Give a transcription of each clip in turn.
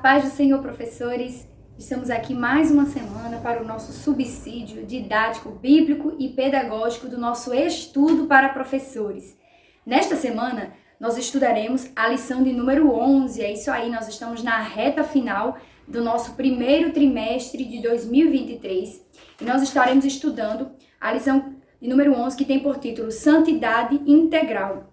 paz do Senhor, professores. Estamos aqui mais uma semana para o nosso subsídio didático, bíblico e pedagógico do nosso estudo para professores. Nesta semana, nós estudaremos a lição de número 11. É isso aí, nós estamos na reta final do nosso primeiro trimestre de 2023 e nós estaremos estudando a lição de número 11, que tem por título Santidade Integral.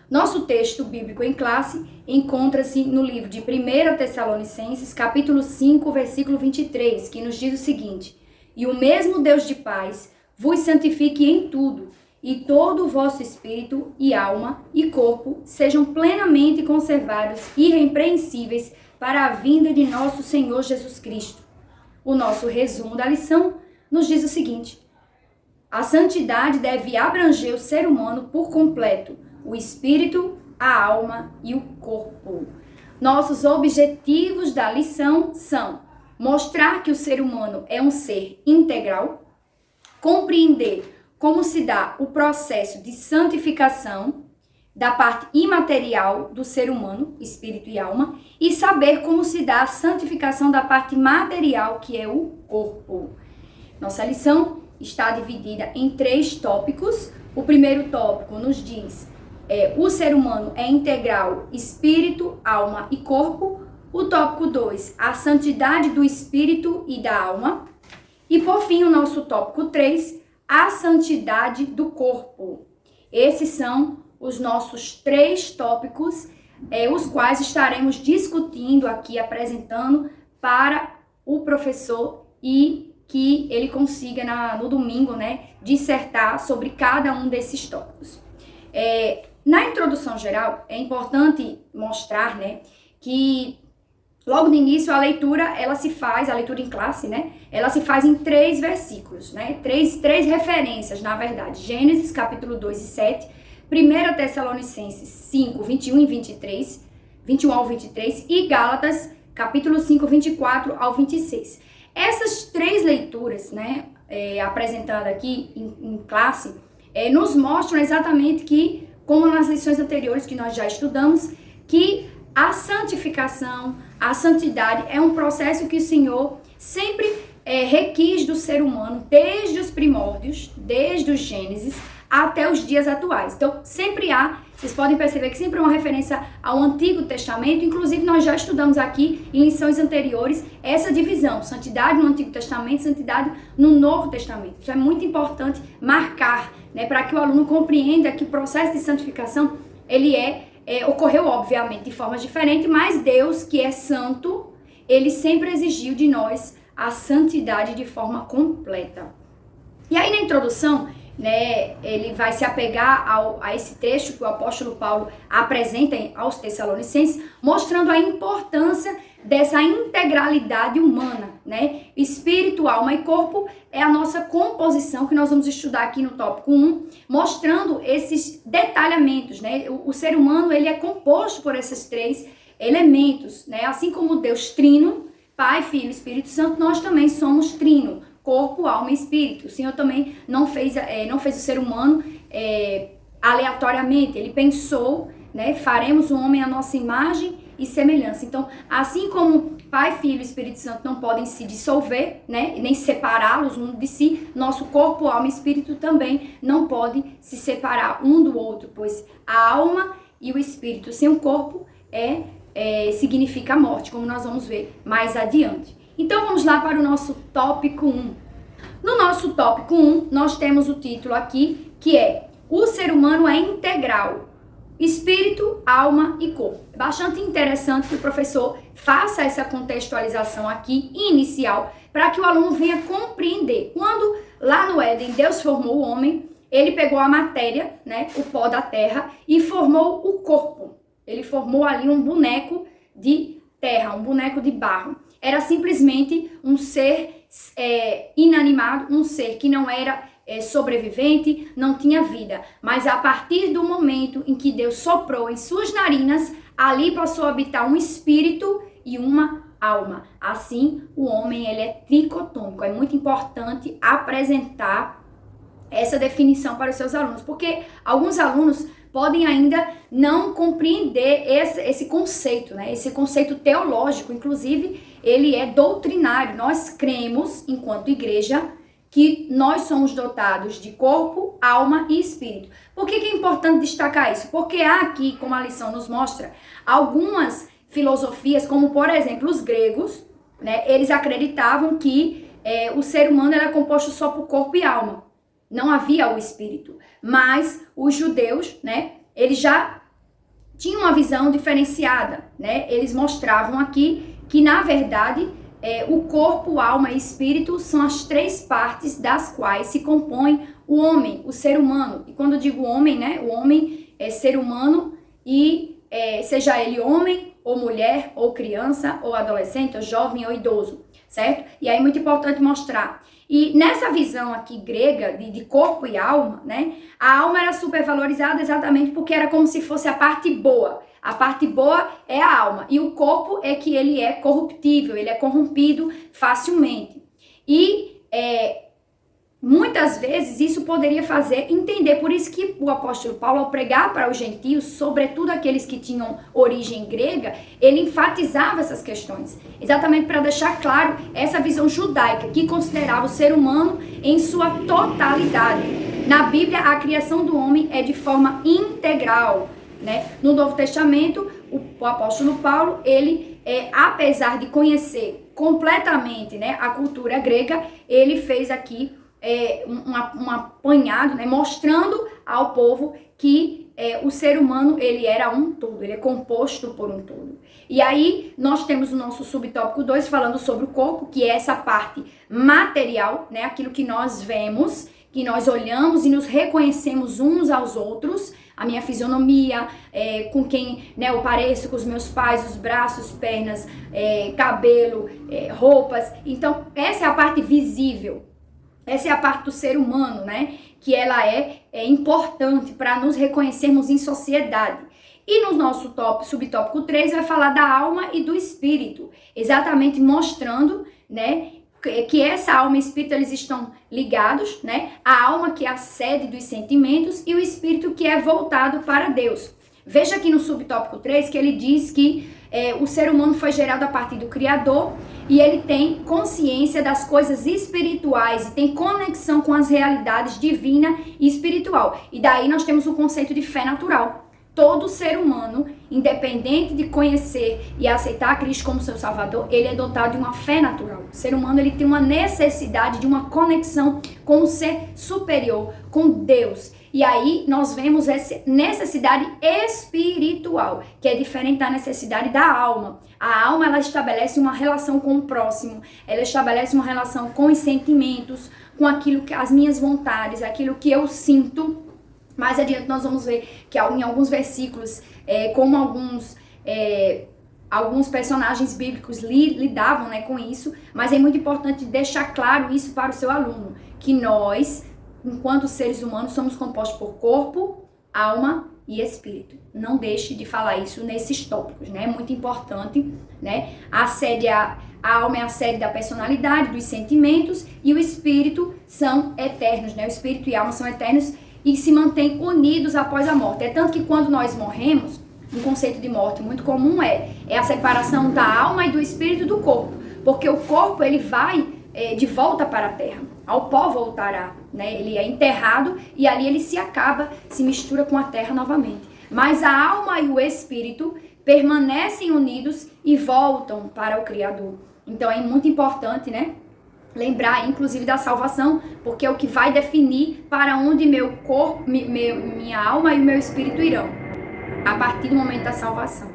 Nosso texto bíblico em classe encontra-se no livro de 1 Tessalonicenses, capítulo 5, versículo 23, que nos diz o seguinte: E o mesmo Deus de paz vos santifique em tudo, e todo o vosso espírito e alma e corpo sejam plenamente conservados irrepreensíveis para a vinda de nosso Senhor Jesus Cristo. O nosso resumo da lição nos diz o seguinte: a santidade deve abranger o ser humano por completo, o espírito, a alma e o corpo. Nossos objetivos da lição são mostrar que o ser humano é um ser integral, compreender como se dá o processo de santificação da parte imaterial do ser humano, espírito e alma, e saber como se dá a santificação da parte material, que é o corpo. Nossa lição está dividida em 3 tópicos. O primeiro tópico nos diz o ser humano é integral, espírito, alma e corpo. O tópico 2, a santidade do espírito e da alma. E por fim, o nosso tópico 3, a santidade do corpo. Esses são os nossos 3 tópicos, os quais estaremos discutindo aqui, apresentando para o professor e que ele consiga no domingo, dissertar sobre cada um desses tópicos. Na introdução geral, é importante mostrar, que logo no início a leitura em classe, ela se faz em 3 versículos, três referências, na verdade. Gênesis, capítulo 2 e 7, 1 Tessalonicenses 5, 21 ao 23 e Gálatas, capítulo 5, 24 ao 26. Essas 3 leituras, apresentadas aqui em classe, nos mostram exatamente que, como nas lições anteriores que nós já estudamos, que a santificação, a santidade é um processo que o Senhor sempre requis do ser humano, desde os primórdios, desde os Gênesis até os dias atuais. Então, vocês podem perceber que sempre é uma referência ao Antigo Testamento. Inclusive, nós já estudamos aqui em lições anteriores essa divisão: santidade no Antigo Testamento, santidade no Novo Testamento. Isso é muito importante marcar, para que o aluno compreenda que o processo de santificação, ele ocorreu, obviamente, de formas diferentes, mas Deus, que é santo, ele sempre exigiu de nós a santidade de forma completa. E aí, na introdução, ele vai se apegar a esse trecho que o apóstolo Paulo apresenta aos Tessalonicenses, mostrando a importância dessa integralidade humana, Espírito, alma e corpo é a nossa composição, que nós vamos estudar aqui no tópico 1, mostrando esses detalhamentos, O ser humano, ele é composto por esses 3 elementos, Assim como Deus trino, Pai, Filho e Espírito Santo, nós também somos trino, corpo, alma e espírito. O Senhor também não fez o ser humano aleatoriamente. Ele pensou, faremos o homem à nossa imagem e semelhança. Então, assim como Pai, Filho e Espírito Santo não podem se dissolver, nem separá-los um de si, nosso corpo, alma e espírito também não podem se separar um do outro, pois a alma e o espírito sem o corpo significa a morte, como nós vamos ver mais adiante. Então, vamos lá para o nosso tópico 1. No nosso tópico 1, nós temos o título aqui, que é O ser humano é integral, espírito, alma e corpo. É bastante interessante que o professor faça essa contextualização aqui, inicial, para que o aluno venha compreender. Quando, lá no Éden, Deus formou o homem, ele pegou a matéria, o pó da terra, e formou o corpo. Ele formou ali um boneco de terra, um boneco de barro. Era simplesmente um ser inanimado, um ser que não era sobrevivente, não tinha vida. Mas a partir do momento em que Deus soprou em suas narinas, ali passou a habitar um espírito e uma alma. Assim, o homem, ele é tricotômico. É muito importante apresentar essa definição para os seus alunos, porque alguns alunos podem ainda não compreender esse conceito, né? Esse conceito teológico, inclusive, ele é doutrinário. Nós cremos, enquanto igreja, que nós somos dotados de corpo, alma e espírito. Por que é importante destacar isso? Porque há aqui, como a lição nos mostra, algumas filosofias, como por exemplo os gregos, né? Eles acreditavam que o ser humano era composto só por corpo e alma. Não havia o espírito. Mas os judeus, né? Eles já tinham uma visão diferenciada, né? Eles mostravam aqui que, na verdade, o corpo, alma e espírito são as três partes das quais se compõe o homem, o ser humano. E quando eu digo homem, né? O homem é ser humano e seja ele homem ou mulher, ou criança, ou adolescente, ou jovem, ou idoso, certo? E aí é muito importante mostrar. E nessa visão aqui grega de corpo e alma, né? A alma era supervalorizada exatamente porque era como se fosse a parte boa. A parte boa é a alma. E o corpo é que ele é corruptível, ele é corrompido facilmente. E muitas vezes isso poderia fazer entender, por isso que o apóstolo Paulo, ao pregar para os gentios, sobretudo aqueles que tinham origem grega, ele enfatizava essas questões, exatamente para deixar claro essa visão judaica, que considerava o ser humano em sua totalidade. Na Bíblia, a criação do homem é de forma integral, né? No Novo Testamento, o apóstolo Paulo, ele, apesar de conhecer completamente, né, a cultura grega, ele fez aqui um apanhado, né, mostrando ao povo que o ser humano ele era um todo, ele é composto por um todo. E aí nós temos o nosso subtópico 2 falando sobre o corpo, que é essa parte material, né, aquilo que nós vemos, que nós olhamos e nos reconhecemos uns aos outros, a minha fisionomia, com quem, né, eu pareço com os meus pais, os braços, pernas, cabelo, roupas. Então essa é a parte visível. Essa é a parte do ser humano, né? Que ela é importante para nos reconhecermos em sociedade. E no nosso subtópico 3 vai falar da alma e do espírito, exatamente mostrando, né, que essa alma e espírito eles estão ligados, né? A alma que é a sede dos sentimentos e o espírito que é voltado para Deus. Veja aqui no subtópico 3 que ele diz que o ser humano foi gerado a partir do Criador e ele tem consciência das coisas espirituais e tem conexão com as realidades divina e espiritual. E daí nós temos o conceito de fé natural. Todo ser humano, independente de conhecer e aceitar Cristo como seu Salvador, ele é dotado de uma fé natural. O ser humano ele tem uma necessidade de uma conexão com o ser superior, com Deus. E aí nós vemos essa necessidade espiritual, que é diferente da necessidade da alma. A alma ela estabelece uma relação com o próximo, ela estabelece uma relação com os sentimentos, com aquilo que as minhas vontades, aquilo que eu sinto. Mais adiante nós vamos ver que em alguns versículos, como alguns personagens bíblicos lidavam, né, com isso, mas é muito importante deixar claro isso para o seu aluno, que nós, enquanto seres humanos, somos compostos por corpo, alma e espírito. Não deixe de falar isso nesses tópicos, né? É muito importante, né? A alma é a sede da personalidade, dos sentimentos, e o espírito são eternos, né? O espírito e a alma são eternos e se mantêm unidos após a morte. É tanto que quando nós morremos, um conceito de morte muito comum é a separação da alma e do espírito do corpo, porque o corpo ele vai de volta para a terra, ao pó voltará, né? Ele é enterrado e ali ele se acaba, se mistura com a terra novamente. Mas a alma e o espírito permanecem unidos e voltam para o Criador. Então é muito importante, né? Lembrar, inclusive, da salvação, porque é o que vai definir para onde meu corpo, minha alma e o meu espírito irão, a partir do momento da salvação.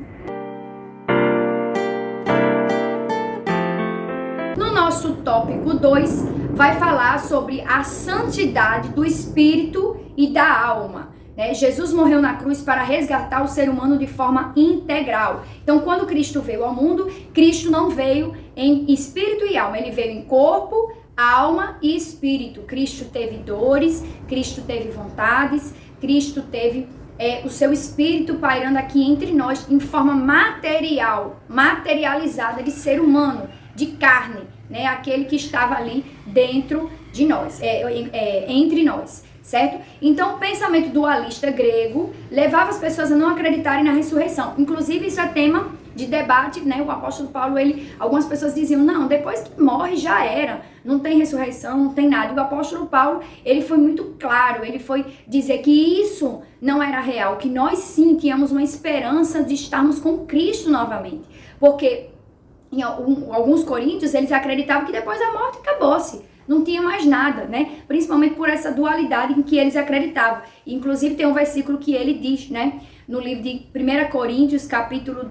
No nosso tópico 2, vai falar sobre a santidade do espírito e da alma. Né? Jesus morreu na cruz para resgatar o ser humano de forma integral. Então, quando Cristo veio ao mundo, Cristo não veio em espírito e alma, ele veio em corpo, alma e espírito. Cristo teve dores, Cristo teve vontades, Cristo teve o seu espírito pairando aqui entre nós em forma materializada de ser humano, de carne, né? Aquele que estava ali dentro de nós, entre nós. certo? Então, o pensamento dualista grego levava as pessoas a não acreditarem na ressurreição. Inclusive, isso é tema de debate, né? O apóstolo Paulo, algumas pessoas diziam, não, depois que morre já era, não tem ressurreição, não tem nada. E o apóstolo Paulo, ele foi muito claro, ele foi dizer que isso não era real, que nós sim tínhamos uma esperança de estarmos com Cristo novamente. Porque em alguns coríntios, eles acreditavam que depois da morte acabou-se. Não tinha mais nada, né? Principalmente por essa dualidade em que eles acreditavam. Inclusive tem um versículo que ele diz, né? No livro de 1 Coríntios, capítulo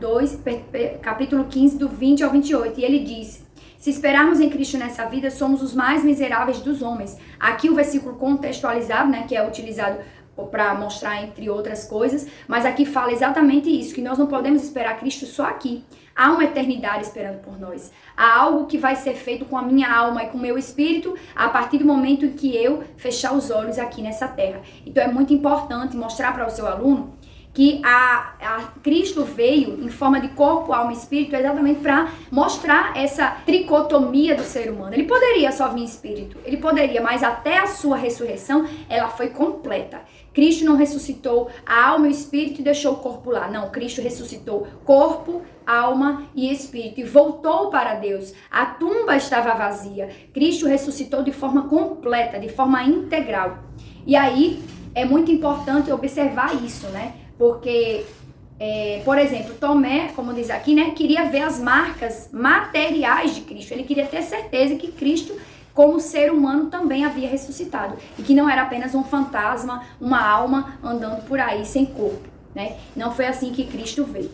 15, do 20 ao 28. E ele diz, se esperarmos em Cristo nessa vida, somos os mais miseráveis dos homens. Aqui o versículo contextualizado, né? Que é utilizado para mostrar entre outras coisas. Mas aqui fala exatamente isso, que nós não podemos esperar Cristo só aqui. Há uma eternidade esperando por nós. Há algo que vai ser feito com a minha alma e com o meu espírito a partir do momento em que eu fechar os olhos aqui nessa terra. Então é muito importante mostrar para o seu aluno que Cristo veio em forma de corpo, alma e espírito exatamente para mostrar essa tricotomia do ser humano. Ele poderia só vir em espírito, ele poderia, mas até a sua ressurreição, ela foi completa. Cristo não ressuscitou a alma e o espírito e deixou o corpo lá. Não, Cristo ressuscitou corpo, alma e espírito e voltou para Deus. A tumba estava vazia. Cristo ressuscitou de forma completa, de forma integral. E aí é muito importante observar isso, né? Porque, por exemplo, Tomé, como diz aqui, né, queria ver as marcas materiais de Cristo. Ele queria ter certeza que Cristo, como ser humano, também havia ressuscitado. E que não era apenas um fantasma, uma alma andando por aí sem corpo, né? Não foi assim que Cristo veio.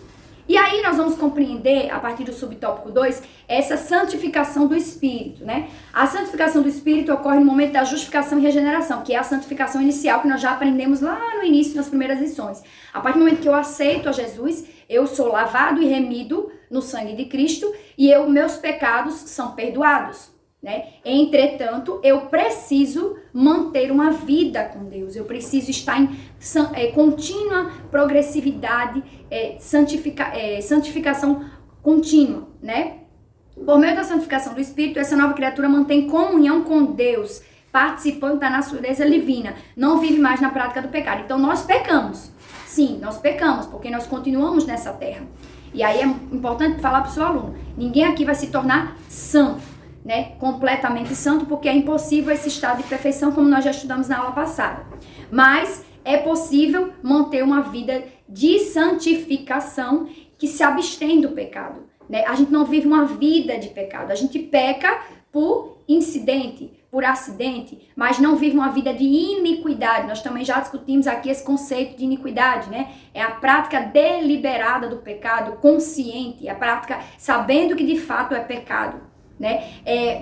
E aí nós vamos compreender, a partir do subtópico 2, essa santificação do Espírito, né? A santificação do Espírito ocorre no momento da justificação e regeneração, que é a santificação inicial que nós já aprendemos lá no início, nas primeiras lições. A partir do momento que eu aceito a Jesus, eu sou lavado e remido no sangue de Cristo e meus pecados são perdoados, né? Entretanto, eu preciso manter uma vida com Deus, eu preciso estar em contínua progressividade, santificação contínua, né? Por meio da santificação do Espírito, essa nova criatura mantém comunhão com Deus, participando da natureza divina, não vive mais na prática do pecado. Então nós pecamos, sim, nós pecamos, porque nós continuamos nessa terra. E aí é importante falar para o seu aluno, ninguém aqui vai se tornar santo, né, completamente santo, porque é impossível esse estado de perfeição, como nós já estudamos na aula passada. Mas é possível manter uma vida de santificação que se abstém do pecado, né? A gente não vive uma vida de pecado, a gente peca por incidente, por acidente, mas não vive uma vida de iniquidade. Nós também já discutimos aqui esse conceito de iniquidade, né? É a prática deliberada do pecado, consciente, a prática sabendo que de fato é pecado. Né?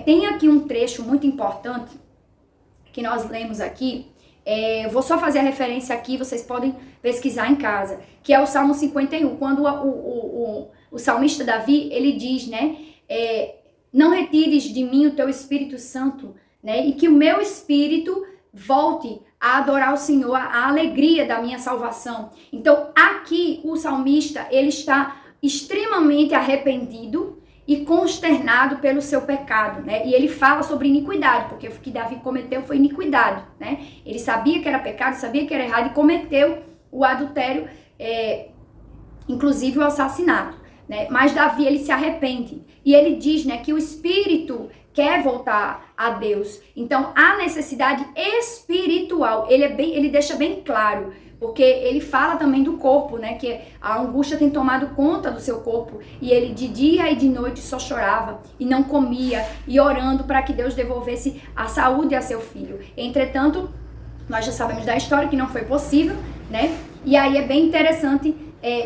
Tem aqui um trecho muito importante que nós lemos aqui, vou só fazer a referência aqui, vocês podem pesquisar em casa, que é o Salmo 51, quando o salmista Davi, ele diz, né, não retires de mim o teu Espírito Santo, né, e que o meu espírito volte a adorar o Senhor, a alegria da minha salvação. Então aqui o salmista, ele está extremamente arrependido e consternado pelo seu pecado, né? E ele fala sobre iniquidade, porque o que Davi cometeu foi iniquidade, né? Ele sabia que era pecado, sabia que era errado e cometeu o adultério, inclusive o assassinato, né? Mas Davi, ele se arrepende e ele diz, né, que o espírito quer voltar a Deus. Então, a necessidade espiritual, ele deixa bem claro, porque ele fala também do corpo, né, que a angústia tem tomado conta do seu corpo, e ele de dia e de noite só chorava e não comia, e orando para que Deus devolvesse a saúde a seu filho. Entretanto, nós já sabemos da história que não foi possível, né, e aí é bem interessante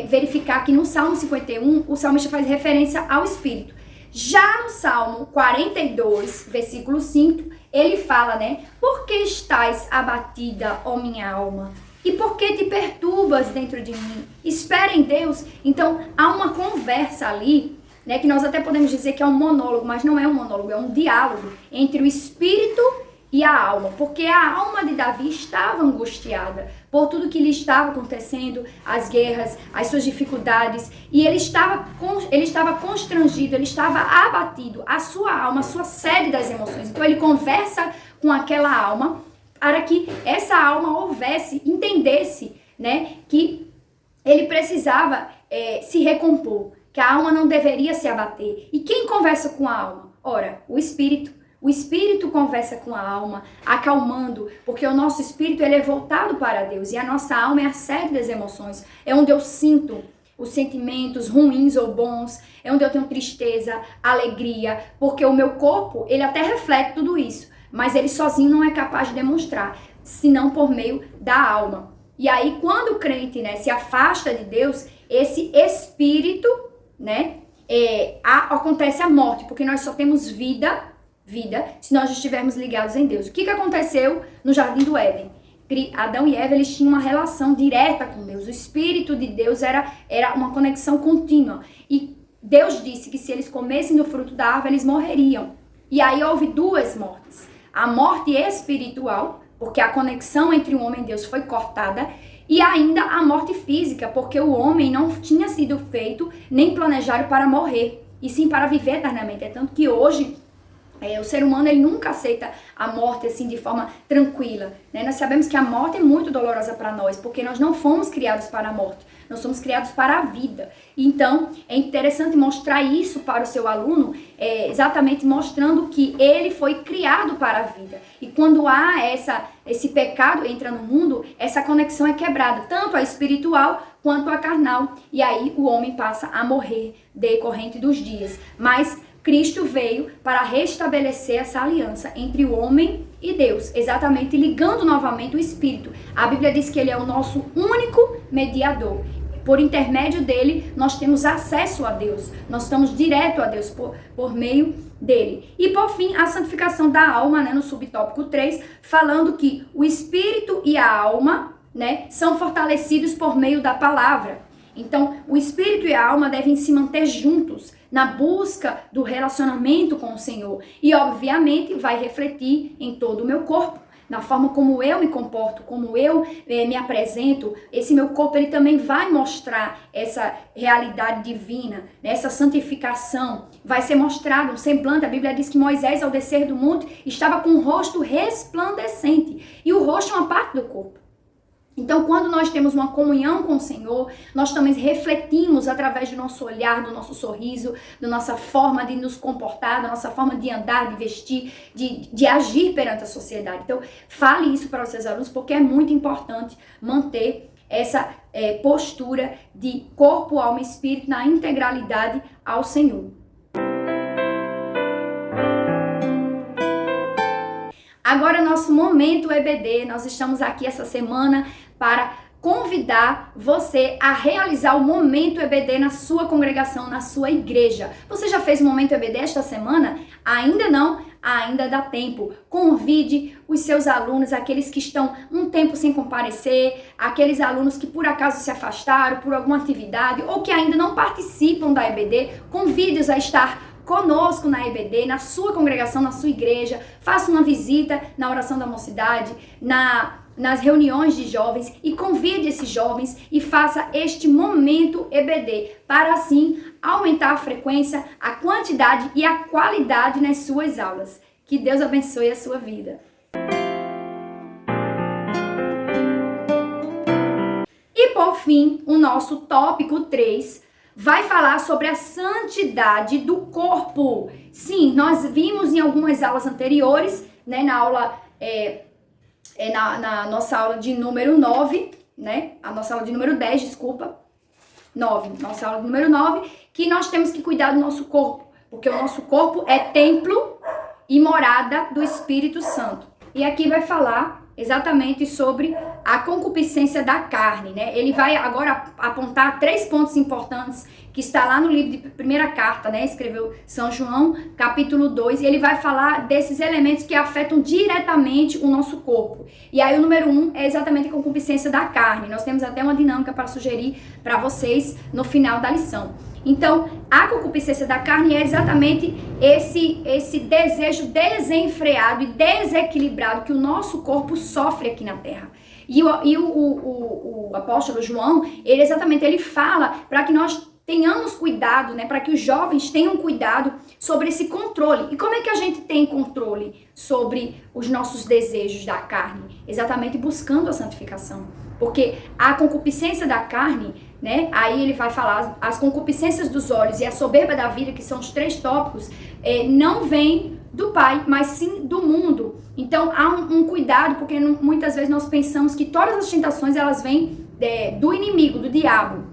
verificar que no Salmo 51, o salmista faz referência ao Espírito. Já no Salmo 42, versículo 5, ele fala, né, por que estás abatida, ó minha alma? E por que te perturbas dentro de mim? Espera em Deus. Então, há uma conversa ali, né, que nós até podemos dizer que é um monólogo, mas não é um monólogo, é um diálogo entre o espírito e a alma. Porque a alma de Davi estava angustiada por tudo que lhe estava acontecendo, as guerras, as suas dificuldades. E ele estava constrangido, ele estava abatido. A sua alma, a sua sede das emoções. Então, ele conversa com aquela alma para que essa alma houvesse, entendesse, né, que ele precisava se recompor, que a alma não deveria se abater. E quem conversa com a alma? Ora, o Espírito. O Espírito conversa com a alma, acalmando, porque o nosso Espírito ele é voltado para Deus e a nossa alma é a sede das emoções, é onde eu sinto os sentimentos ruins ou bons, é onde eu tenho tristeza, alegria, porque o meu corpo, ele até reflete tudo isso, mas ele sozinho não é capaz de demonstrar, senão por meio da alma. E aí, quando o crente, né, se afasta de Deus, esse espírito, né, acontece a morte, porque nós só temos vida se nós estivermos ligados em Deus. O que aconteceu no Jardim do Éden? Adão e Eva, eles tinham uma relação direta com Deus. O Espírito de Deus era uma conexão contínua. E Deus disse que se eles comessem do fruto da árvore, eles morreriam. E aí houve duas mortes. A morte espiritual, porque a conexão entre o homem e Deus foi cortada, e ainda a morte física, porque o homem não tinha sido feito nem planejado para morrer, e sim para viver eternamente. É tanto que hoje o ser humano ele nunca aceita a morte assim de forma tranquila, né? Nós sabemos que a morte é muito dolorosa para nós, porque nós não fomos criados para a morte, nós somos criados para a vida. Então, é interessante mostrar isso para o seu aluno, exatamente mostrando que ele foi criado para a vida. E quando há esse pecado entra no mundo, essa conexão é quebrada, tanto a espiritual quanto a carnal. E aí o homem passa a morrer decorrente dos dias. Mas Cristo veio para restabelecer essa aliança entre o homem e Deus, exatamente ligando novamente o Espírito. A Bíblia diz que ele é o nosso único mediador. Por intermédio dele, nós temos acesso a Deus. Nós estamos direto a Deus por meio dele. E por fim, a santificação da alma, né, no subtópico 3, falando que o Espírito e a alma, né, são fortalecidos por meio da palavra. Então, o Espírito e a alma devem se manter juntos na busca do relacionamento com o Senhor. E, obviamente, vai refletir em todo o meu corpo, na forma como eu me comporto, como eu me apresento. Esse meu corpo ele também vai mostrar essa realidade divina, né? Essa santificação. Vai ser mostrado um semblante. A Bíblia diz que Moisés, ao descer do monte, estava com o rosto resplandecente. E o rosto é uma parte do corpo. Então, quando nós temos uma comunhão com o Senhor, nós também refletimos através do nosso olhar, do nosso sorriso, da nossa forma de nos comportar, da nossa forma de andar, de vestir, de agir perante a sociedade. Então, fale isso para os seus alunos, porque é muito importante manter essa postura de corpo, alma e espírito na integralidade ao Senhor. Agora, nosso momento EBD, nós estamos aqui essa semana para convidar você a realizar o momento EBD na sua congregação, na sua igreja. Você já fez o momento EBD esta semana? Ainda não? Ainda dá tempo. Convide os seus alunos, aqueles que estão um tempo sem comparecer, aqueles alunos que por acaso se afastaram por alguma atividade ou que ainda não participam da EBD, convide-os a estar conosco na EBD, na sua congregação, na sua igreja. Faça uma visita na oração da mocidade, nas reuniões de jovens e convide esses jovens e faça este momento EBD para assim aumentar a frequência, a quantidade e a qualidade nas suas aulas. Que Deus abençoe a sua vida. E por fim, o nosso tópico 3 vai falar sobre a santidade do corpo. Sim, nós vimos em algumas aulas anteriores, né, na aula, na nossa aula de número 9, né, a nossa aula de número 10, desculpa, 9, nossa aula de número 9, que nós temos que cuidar do nosso corpo, porque o nosso corpo é templo e morada do Espírito Santo. E aqui vai falar exatamente sobre a concupiscência da carne, né? Ele vai agora apontar 3 pontos importantes que está lá no livro de primeira carta, né? Escreveu São João, capítulo 2, e ele vai falar desses elementos que afetam diretamente o nosso corpo. E aí o número 1 é exatamente a concupiscência da carne. Nós temos até uma dinâmica para sugerir para vocês no final da lição. Então, a concupiscência da carne é exatamente esse desejo desenfreado e desequilibrado que o nosso corpo sofre aqui na Terra. E o apóstolo João, ele fala para que nós tenhamos cuidado, né, para que os jovens tenham cuidado sobre esse controle. E como é que a gente tem controle sobre os nossos desejos da carne? Exatamente buscando a santificação. Porque a concupiscência da carne, né, aí ele vai falar, as concupiscências dos olhos e a soberba da vida, que são os 3 tópicos, não vem do Pai, mas sim do mundo. Então há um cuidado, porque muitas vezes nós pensamos que todas as tentações elas vêm do inimigo, do diabo.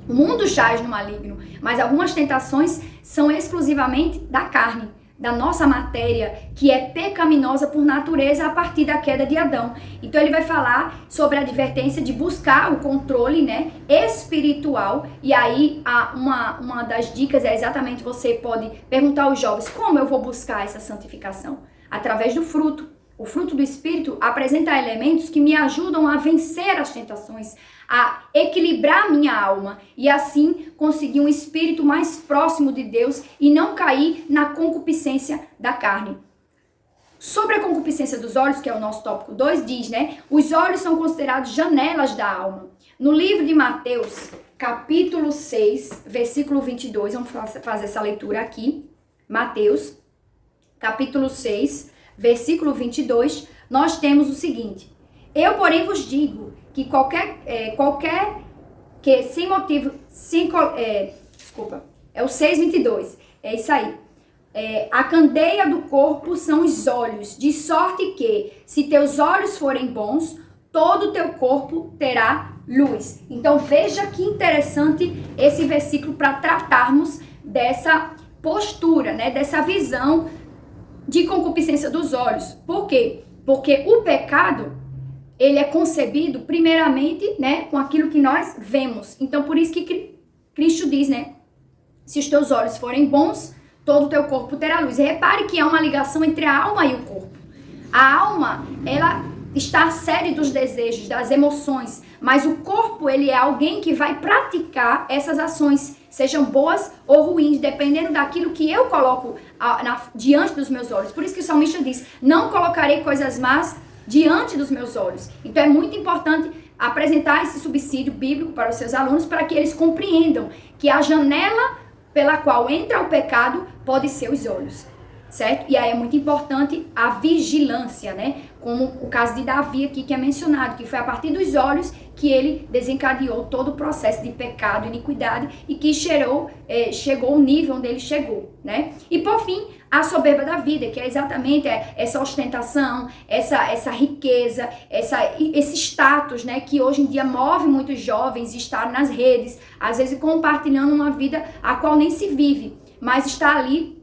O mundo jaz no maligno, mas algumas tentações são exclusivamente da carne, da nossa matéria, que é pecaminosa por natureza a partir da queda de Adão. Então ele vai falar sobre a advertência de buscar o controle, né, espiritual. E aí uma das dicas é exatamente, você pode perguntar aos jovens, como eu vou buscar essa santificação? Através do fruto. O fruto do Espírito apresenta elementos que me ajudam a vencer as tentações, a equilibrar a minha alma e assim conseguir um espírito mais próximo de Deus e não cair na concupiscência da carne. Sobre a concupiscência dos olhos, que é o nosso tópico 2, diz, né? Os olhos são considerados janelas da alma. No livro de Mateus, capítulo 6, versículo 22, vamos fazer essa leitura aqui. Mateus, capítulo 6, versículo 22, nós temos o seguinte: eu, porém, vos digo que qualquer que sem motivo, é o 6:22, é isso aí. A candeia do corpo são os olhos, de sorte que, se teus olhos forem bons, todo o teu corpo terá luz. Então veja que interessante esse versículo para tratarmos dessa postura, né, dessa visão de concupiscência dos olhos. Por quê? Porque o pecado, ele é concebido primeiramente, né, com aquilo que nós vemos. Então por isso que Cristo diz, né, se os teus olhos forem bons, todo o teu corpo terá luz. E repare que há uma ligação entre a alma e o corpo. A alma, ela está à sede dos desejos, das emoções, mas o corpo, ele é alguém que vai praticar essas ações, sejam boas ou ruins, dependendo daquilo que eu coloco diante dos meus olhos. Por isso que o salmista diz, não colocarei coisas más diante dos meus olhos. Então é muito importante apresentar esse subsídio bíblico para os seus alunos, para que eles compreendam que a janela pela qual entra o pecado pode ser os olhos, certo? E aí é muito importante a vigilância, né? Como o caso de Davi aqui, que é mencionado, que foi a partir dos olhos que ele desencadeou todo o processo de pecado e iniquidade e que chegou ao nível onde ele chegou, né? E por fim, a soberba da vida, que é exatamente essa ostentação, essa riqueza, esse status, né, que hoje em dia move muitos jovens, estar nas redes, às vezes compartilhando uma vida a qual nem se vive, mas está ali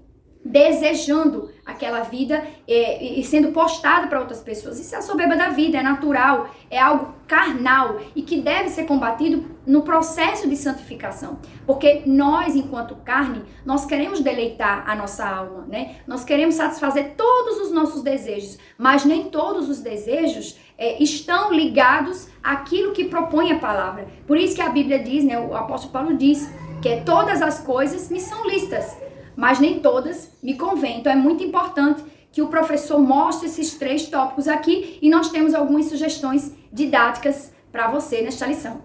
desejando aquela vida e sendo postada para outras pessoas. Isso é a soberba da vida, é natural, é algo carnal e que deve ser combatido no processo de santificação. Porque nós, enquanto carne, nós queremos deleitar a nossa alma, né? Nós queremos satisfazer todos os nossos desejos, mas nem todos os desejos estão ligados àquilo que propõe a palavra. Por isso que a Bíblia diz, né? O apóstolo Paulo diz que todas as coisas me são lícitas, mas nem todas me convêm. Então é muito importante que o professor mostre esses 3 tópicos aqui e nós temos algumas sugestões didáticas para você nesta lição.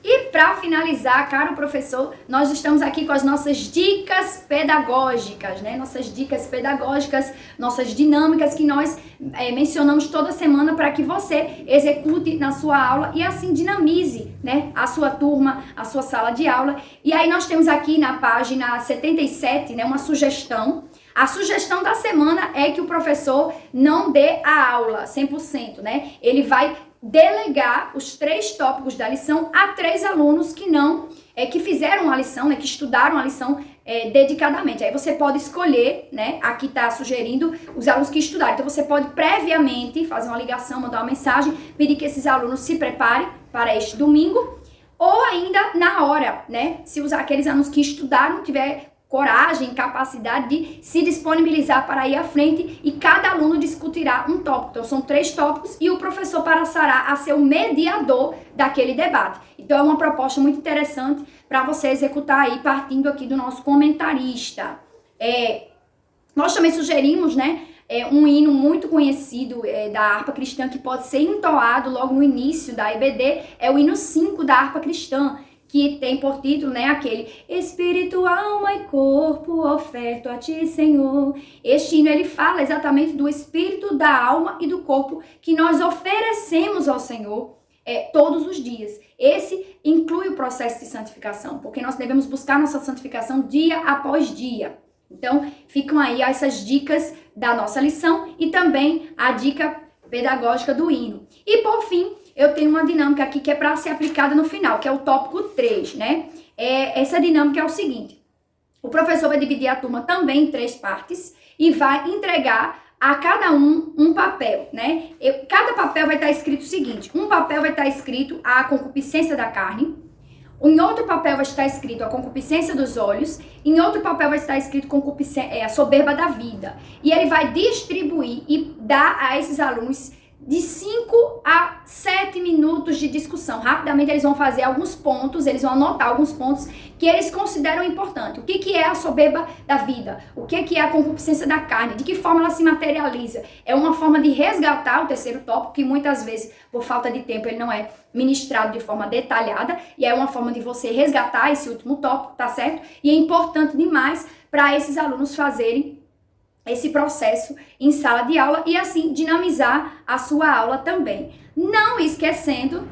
E para finalizar, caro professor, nós estamos aqui com as nossas dicas pedagógicas, né? Nossas dicas pedagógicas, nossas dinâmicas que nós mencionamos toda semana para que você execute na sua aula e assim dinamize, né, a sua turma, a sua sala de aula. E aí nós temos aqui na página 77, né, uma sugestão. A sugestão da semana é que o professor não dê a aula 100%, né? Ele vai delegar os 3 tópicos da lição a 3 alunos que fizeram a lição, né, que estudaram a lição dedicadamente. Aí você pode escolher, né, aqui está sugerindo os alunos que estudaram. Então você pode previamente fazer uma ligação, mandar uma mensagem, pedir que esses alunos se preparem para este domingo, ou ainda na hora, né, se aqueles alunos que estudaram tiver coragem, capacidade de se disponibilizar para ir à frente e cada aluno discutirá um tópico. Então são 3 tópicos e o professor passará a ser o mediador daquele debate. Então é uma proposta muito interessante para você executar aí, partindo aqui do nosso comentarista. Nós também sugerimos, né, um hino muito conhecido da harpa cristã que pode ser entoado logo no início da EBD, é o hino 5 da harpa cristã, que tem por título, aquele Espírito, alma e corpo oferto a ti, Senhor. Este hino, ele fala exatamente do espírito, da alma e do corpo que nós oferecemos ao Senhor todos os dias. Esse inclui o processo de santificação, porque nós devemos buscar nossa santificação dia após dia. Então, ficam aí essas dicas da nossa lição e também a dica pedagógica do hino. E, por fim, eu tenho uma dinâmica aqui que é para ser aplicada no final, que é o tópico 3, Essa dinâmica é o seguinte: o professor vai dividir a turma também em 3 partes e vai entregar a cada um papel, Cada papel vai estar escrito o seguinte: um papel vai estar escrito a concupiscência da carne, em outro papel vai estar escrito a concupiscência dos olhos, em outro papel vai estar escrito a soberba da vida. E ele vai distribuir e dar a esses alunos de 5 a 7 minutos de discussão. Rapidamente eles vão fazer alguns pontos, eles vão anotar alguns pontos que eles consideram importantes. O que é a soberba da vida? O que é a concupiscência da carne? De que forma ela se materializa? É uma forma de resgatar o terceiro tópico, que muitas vezes, por falta de tempo, ele não é ministrado de forma detalhada, e é uma forma de você resgatar esse último tópico, tá certo? E é importante demais para esses alunos fazerem esse processo em sala de aula e assim dinamizar a sua aula também. Não esquecendo,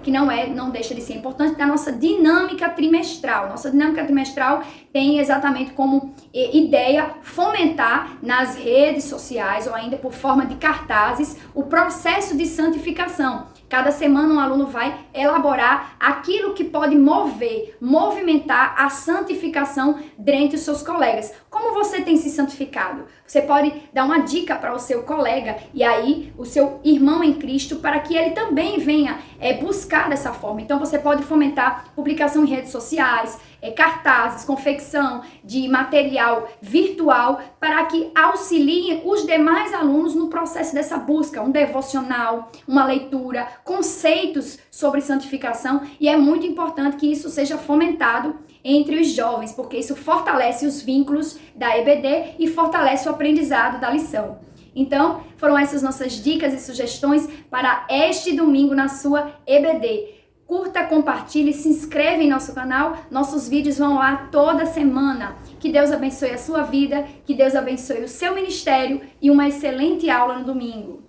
que não deixa de ser importante, da nossa dinâmica trimestral. Nossa dinâmica trimestral tem exatamente como ideia fomentar nas redes sociais ou ainda por forma de cartazes o processo de santificação. Cada semana um aluno vai elaborar aquilo que pode movimentar a santificação dentre os seus colegas. Como você tem se santificado? Você pode dar uma dica para o seu colega e aí o seu irmão em Cristo para que ele também venha buscar dessa forma. Então você pode fomentar publicação em redes sociais, cartazes, confecção de material virtual para que auxiliem os demais alunos no processo dessa busca, um devocional, uma leitura, conceitos sobre santificação, e é muito importante que isso seja fomentado entre os jovens, porque isso fortalece os vínculos da EBD e fortalece o aprendizado da lição. Então, foram essas nossas dicas e sugestões para este domingo na sua EBD. Curta, compartilhe, se inscreva em nosso canal. Nossos vídeos vão lá toda semana. Que Deus abençoe a sua vida, que Deus abençoe o seu ministério e uma excelente aula no domingo.